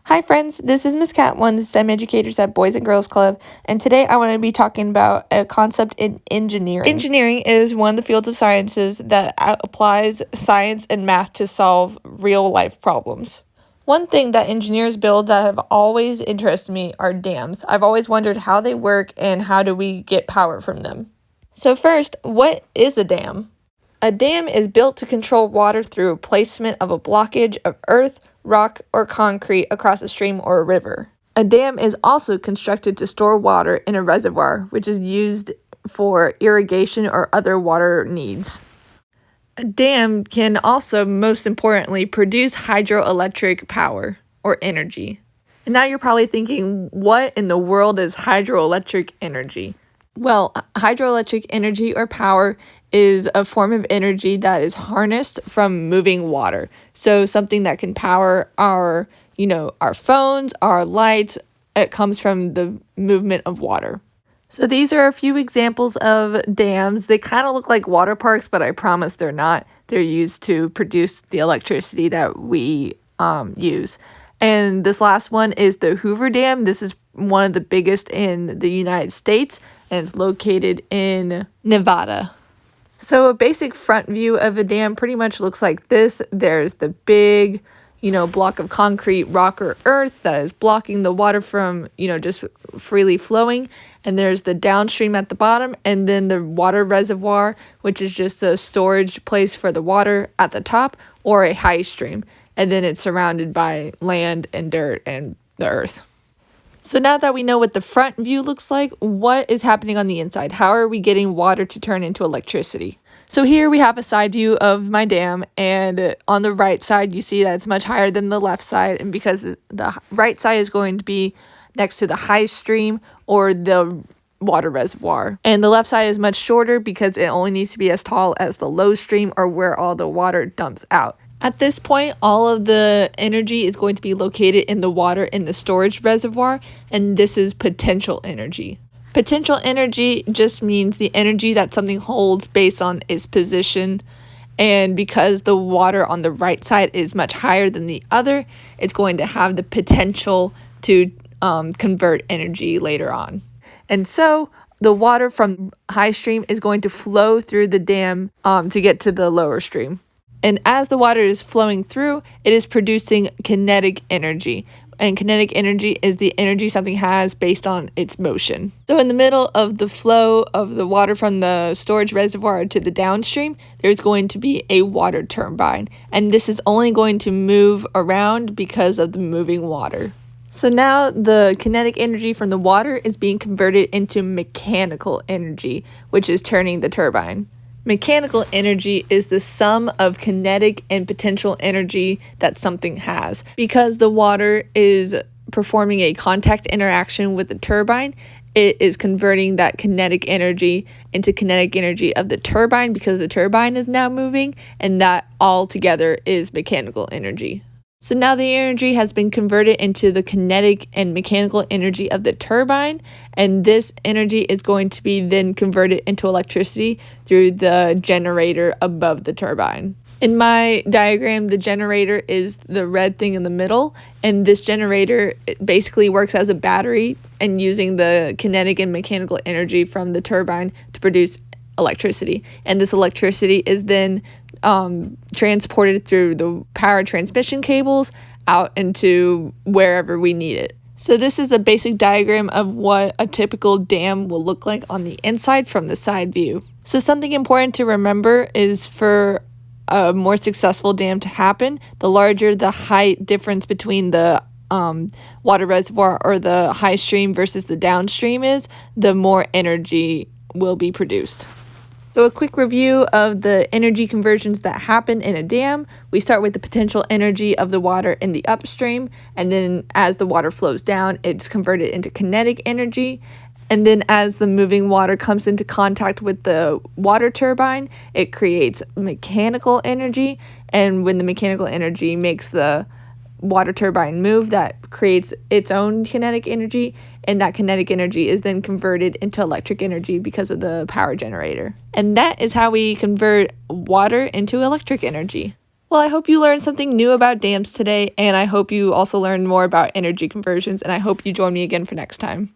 Hi friends, this is Miss Cat, one of the STEM educators at Boys and Girls Club, and today I want to be talking about a concept in engineering. Engineering is one of the fields of sciences that applies science and math to solve real life problems. One thing that engineers build that have always interested me are dams. I've always wondered how they work and how do we get power from them. So first, what is a dam? A dam is built to control water through placement of a blockage of earth, rock, or concrete across a stream or a river. A dam is also constructed to store water in a reservoir, which is used for irrigation or other water needs. A dam can also, most importantly, produce hydroelectric power or energy. And now you're probably thinking, what in the world is hydroelectric energy? Well, hydroelectric energy or power is a form of energy that is harnessed from moving water. So something that can power our phones, our lights, it comes from the movement of water. So these are a few examples of dams. They kind of look like water parks, but I promise they're not. They're used to produce the electricity that we use. And this last one is the Hoover Dam. This is one of the biggest in the United States, and it's located in Nevada. So a basic front view of a dam pretty much looks like this. There's the big, block of concrete, rock, or earth that is blocking the water from, just freely flowing. And there's the downstream at the bottom, and then the water reservoir, which is just a storage place for the water at the top, or a high stream. And then it's surrounded by land and dirt and the earth. So now that we know what the front view looks like, what is happening on the inside? How are we getting water to turn into electricity? So here we have a side view of my dam, and on the right side you see that it's much higher than the left side, and because the right side is going to be next to the high stream or the water reservoir, and the left side is much shorter because it only needs to be as tall as the low stream or where all the water dumps out. At this point, all of the energy is going to be located in the water in the storage reservoir, and this is potential energy. Potential energy just means the energy that something holds based on its position, and because the water on the right side is much higher than the other, it's going to have the potential to convert energy later on. And so the water from high stream is going to flow through the dam to get to the lower stream. And as the water is flowing through, it is producing kinetic energy. And kinetic energy is the energy something has based on its motion. So in the middle of the flow of the water from the storage reservoir to the downstream, there's going to be a water turbine. And this is only going to move around because of the moving water. So now the kinetic energy from the water is being converted into mechanical energy, which is turning the turbine. Mechanical energy is the sum of kinetic and potential energy that something has. Because the water is performing a contact interaction with the turbine, it is converting that kinetic energy into kinetic energy of the turbine because the turbine is now moving, and that all together is mechanical energy. So now the energy has been converted into the kinetic and mechanical energy of the turbine, and this energy is going to be then converted into electricity through the generator above the turbine. In my diagram, the generator is the red thing in the middle, and this generator basically works as a battery and using the kinetic and mechanical energy from the turbine to produce electricity. And this electricity is then transported through the power transmission cables out into wherever we need it. So this is a basic diagram of what a typical dam will look like on the inside from the side view. So something important to remember is for a more successful dam to happen, the larger the height difference between the water reservoir or the high stream versus the downstream is, the more energy will be produced. So a quick review of the energy conversions that happen in a dam. We start with the potential energy of the water in the upstream, and then as the water flows down, it's converted into kinetic energy. And then as the moving water comes into contact with the water turbine, it creates mechanical energy. And when the mechanical energy makes the water turbine move, that creates its own kinetic energy, and that kinetic energy is then converted into electric energy because of the power generator. And that is how we convert water into electric energy. Well, I hope you learned something new about dams today, and I hope you also learned more about energy conversions, and I hope you join me again for next time.